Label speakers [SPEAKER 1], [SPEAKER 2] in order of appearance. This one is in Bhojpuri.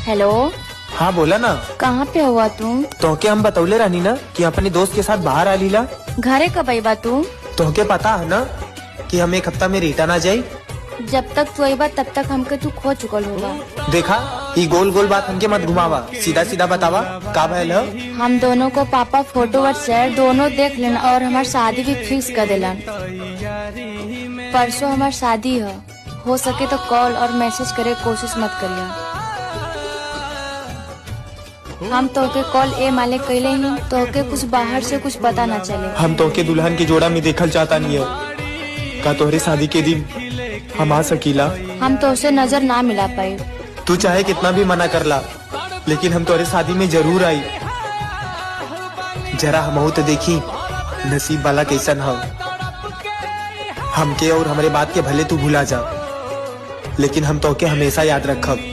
[SPEAKER 1] हेलो।
[SPEAKER 2] हाँ बोला ना।
[SPEAKER 1] कहाँ पे हुआ तू?
[SPEAKER 2] तोहके हम बतौले रहनी ना कि अपने दोस्त के साथ बाहर आ लीला।
[SPEAKER 1] घरे कब आईबा तू?
[SPEAKER 2] तोहके पता है ना कि हम एक हफ्ता में रिटर्न आ जाई।
[SPEAKER 1] जब तक तू आईबा तब तक हमके तू खो चुकल होगा।
[SPEAKER 2] देखा ये गोल गोल बात हमके मत घुमावा, सीधा सीधा बतावा का भइल है।
[SPEAKER 1] हम दोनों को पापा फोटो और शेयर दोनों देख लेना और हमार शादी भी फिक्स कर देलन। परसों हमार शादी है, हो सके तो कॉल और मैसेज करे कोशिश मत करिए। हम तोके कॉल ए माले कैले ही तोके कुछ बाहर से कुछ पता न चले।
[SPEAKER 2] हम तोहके दुल्हन की जोड़ा में देखल चाहता नहीं है। का तोहरे शादी के दिन हम आ सकीला?
[SPEAKER 1] हम तो उसे नजर ना मिला पाए।
[SPEAKER 2] तू चाहे कितना भी मना कर ला, लेकिन हम तोहरे शादी में जरूर आई। जरा हमहू तो देखी नसीब वाला कैसन हो। हमके और हमारे बात के भले तू भुला जा, लेकिन हम तोहके हमेशा याद रखब।